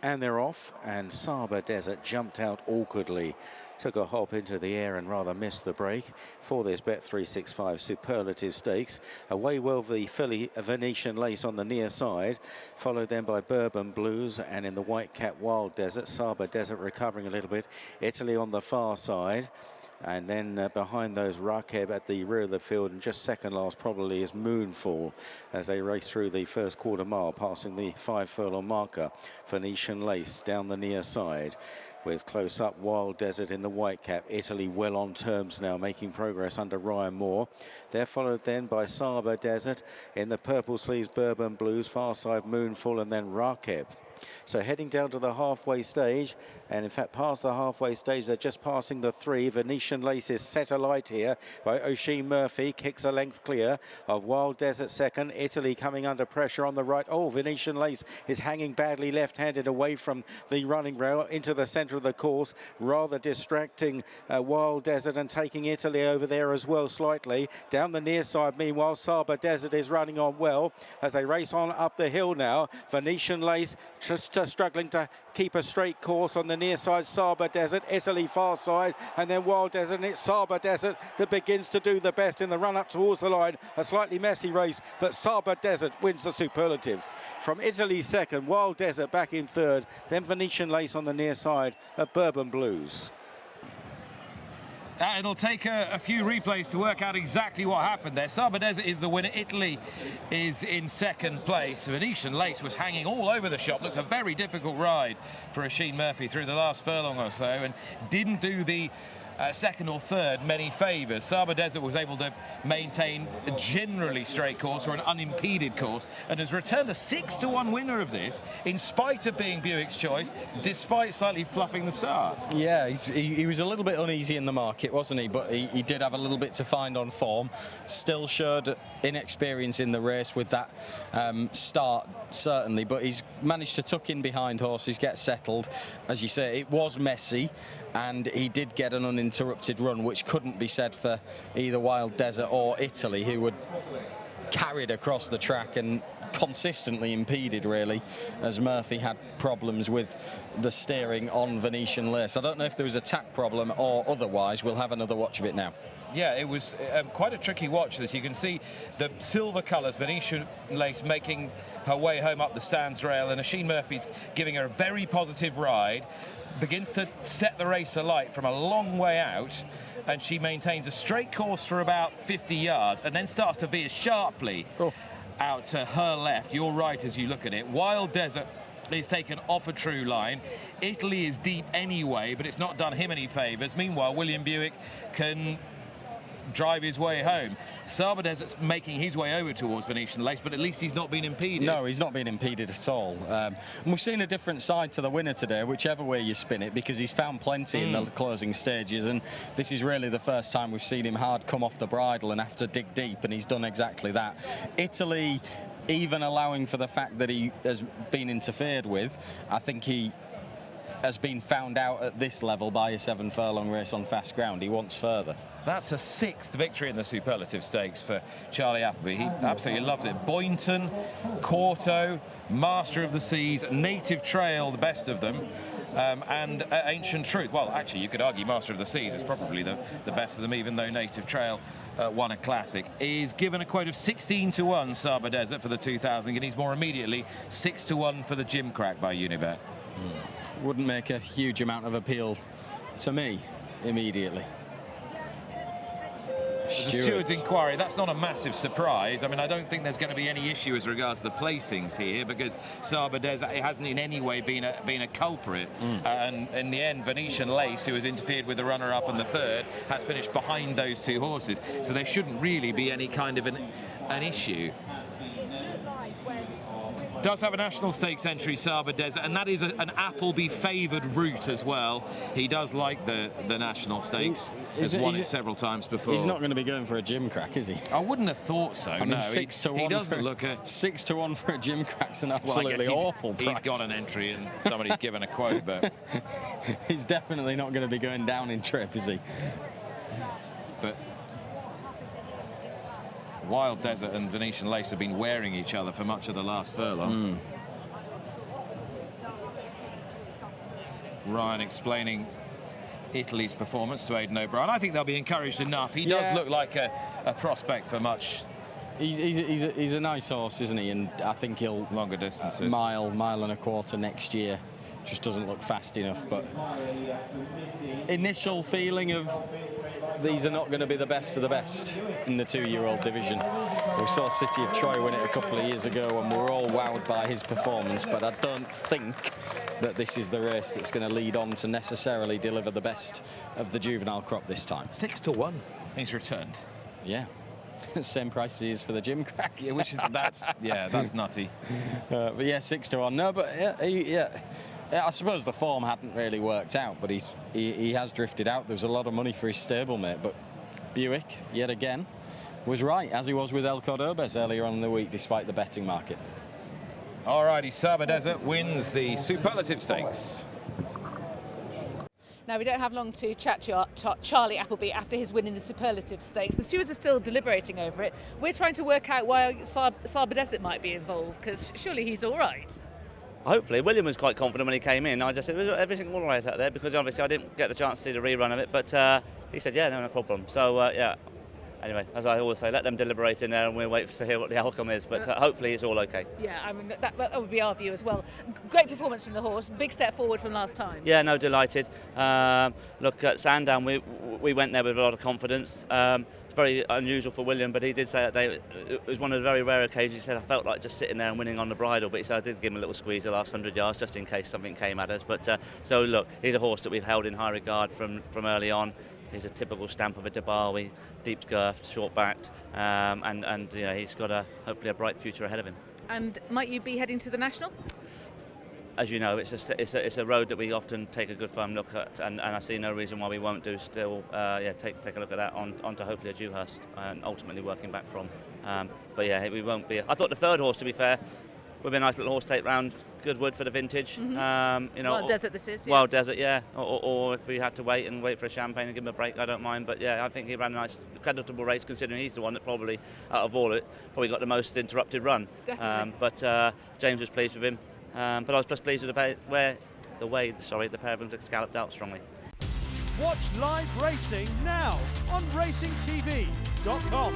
And they're off, and Saba Desert jumped out awkwardly, took a hop into the air and rather missed the break for this Bet365 Superlative Stakes. Away well the filly Venetian Lace on the near side, followed then by Bourbon Blues, and in the white cap Wild Desert, Saba Desert recovering a little bit, Italy on the far side. And then behind those, Rakeb at the rear of the field, and just second last probably is Moonfall as they race through the first quarter mile, passing the 5 furlong marker. Venetian Lace down the near side with close up Wild Desert in the white cap. Italy well on terms now, making progress under Ryan Moore. They're followed then by Saba Desert in the purple sleeves, Bourbon Blues, far side Moonfall, and then Rakeb. So heading down to the halfway stage, and in fact past the halfway stage, they're just passing the 3. Venetian Lace is set alight here by Oisin Murphy, kicks a length clear of Wild Desert second. Italy coming under pressure on the right. Oh, Venetian Lace is hanging badly left-handed away from the running rail into the centre of the course, rather distracting Wild Desert and taking Italy over there as well slightly. Down the near side, meanwhile, Saba Desert is running on well as they race on up the hill now. Venetian Lace just struggling to keep a straight course on the near side. Saba Desert, Italy far side, and then Wild Desert, and it's Saba Desert that begins to do the best in the run up towards the line. A slightly messy race, but Saba Desert wins the Superlative. From Italy second, Wild Desert back in third, then Venetian Lace on the near side of Bourbon Blues. It'll take a few replays to work out exactly what happened there. Saba Desert is the winner. Italy is in second place. Venetian Lace was hanging all over the shop. Looked a very difficult ride for Oisin Murphy through the last furlong or so, and didn't do the second or third many favours. Saba Desert was able to maintain a generally straight course or an unimpeded course, and has returned a 6-to-1 winner of this in spite of being Buick's choice, despite slightly fluffing the start. Yeah, he was a little bit uneasy in the market, wasn't he? But he did have a little bit to find on form. Still showed inexperience in the race with that start, certainly, but he's managed to tuck in behind horses, get settled. As you say, it was messy, and he did get an uninterrupted run, which couldn't be said for either Wild Desert or Italy, who were carried across the track and consistently impeded, really, as Murphy had problems with the steering on Venetian Lace. I don't know if there was a tack problem or otherwise. We'll have another watch of it now. Yeah, it was quite a tricky watch, this. You can see the silver colours, Venetian Lace making her way home up the stands rail, and Oisin Murphy's giving her a very positive ride, begins to set the race alight from a long way out, and she maintains a straight course for about 50 yards and then starts to veer sharply out to her left, your right as you look at it. Wild Desert is taken off a true line. Italy is deep anyway, but it's not done him any favours. Meanwhile, William Buick can drive his way home. Saba Desert's making his way over towards Venetian Lace, but at least he's not been impeded. No, he's not been impeded at all. And we've seen a different side to the winner today, whichever way you spin it, because he's found plenty in the closing stages, and this is really the first time we've seen him hard come off the bridle and have to dig deep, and he's done exactly that. Italy, even allowing for the fact that he has been interfered with, I think he has been found out at this level by a 7 furlong race on fast ground. He wants further. That's a 6th victory in the Superlative Stakes for Charlie Appleby. He absolutely loves it. Boynton, Corto, Master of the Seas, Native Trail, the best of them, and Ancient Truth. Well, actually, you could argue Master of the Seas is probably the best of them, even though Native Trail won a classic. Is given a quote of 16-to-1, Saba Desert, for the 2000 guineas. More immediately, 6-to-1 for the Gimcrack by Unibet. Wouldn't make a huge amount of appeal to me immediately. The steward's inquiry, that's not a massive surprise. I mean, I don't think there's going to be any issue as regards to the placings here, because Saba Desert, it hasn't in any way been a culprit. And in the end, Venetian Lace, who has interfered with the runner-up and the third, has finished behind those two horses. So there shouldn't really be any kind of an issue. Does have a national stakes entry, Saba Desert, and that is an Appleby favoured route as well. He does like the national stakes. Has won it several times before. He's not going to be going for a Gimcrack, is he? I wouldn't have thought so. I mean, no, 6-to-1. He doesn't look at 6-to-1 for a Gimcrack's an absolutely awful price. He's got an entry and somebody's given a quote, but he's definitely not going to be going down in trip, is he? But Wild Desert and Venetian Lace have been wearing each other for much of the last furlong. Ryan explaining Italy's performance to Aidan O'Brien. I think they'll be encouraged enough. He does look like a prospect for much. He's a nice horse, isn't he? And I think he'll longer distances. Mile and a quarter next year. Just doesn't look fast enough. But initial feeling of these are not going to be the best of the best in the 2-year-old division. We saw City of Troy win it a couple of years ago, and we were all wowed by his performance. But I don't think that this is the race that's going to lead on to necessarily deliver the best of the juvenile crop this time. 6-1. He's returned. Yeah. Same price as he is for the gym crack. Yeah, which is that's nutty. But yeah, 6-1. No, but yeah, I suppose the form hadn't really worked out, but he has drifted out. There's a lot of money for his stablemate, but Buick yet again was right, as he was with El Cordobés earlier on in the week, despite the betting market. Alrighty, Saba Desert wins the Superlative Stakes. Now, we don't have long to chat to Charlie Appleby after his win in the Superlative Stakes. The stewards are still deliberating over it. We're trying to work out why Saba Desert might be involved, because surely he's all right. Hopefully. William was quite confident when he came in. I just said, was everything all right out there? Because obviously I didn't get the chance to see the rerun of it, but he said, yeah, no problem. So, yeah. Anyway, as I always say, let them deliberate in there and we'll wait to hear what the outcome is, but hopefully it's all okay. Yeah, I mean, that would be our view as well. Great performance from the horse, big step forward from last time. Yeah, no, delighted. Look, at Sandown, we went there with a lot of confidence. It's very unusual for William, but he did say that it was one of the very rare occasions. He said, I felt like just sitting there and winning on the bridle, but he said I did give him a little squeeze the last 100 yards just in case something came at us. But so look, he's a horse that we've held in high regard from early on. He's a typical stamp of a Dabawi, deep girthed, short backed, and you know, he's got hopefully a bright future ahead of him. And might you be heading to the National? As you know, it's a road that we often take a good firm look at, and I see no reason why we won't do still. Take a look at that onto hopefully a Dewhurst, and ultimately working back from. But yeah, we won't be. I thought the third horse, to be fair, would be a nice little horse take round Goodwood for the vintage. Mm-hmm. You know, Wild Desert this is. Yeah. Wild Desert, yeah. Or if we had to wait for a champagne and give him a break, I don't mind. But yeah, I think he ran a nice, creditable race considering he's the one that probably, out of all it, probably got the most interrupted run. Definitely. But James was pleased with him. But I was just pleased with the way the pair of them scalloped out strongly. Watch live racing now on racingtv.com.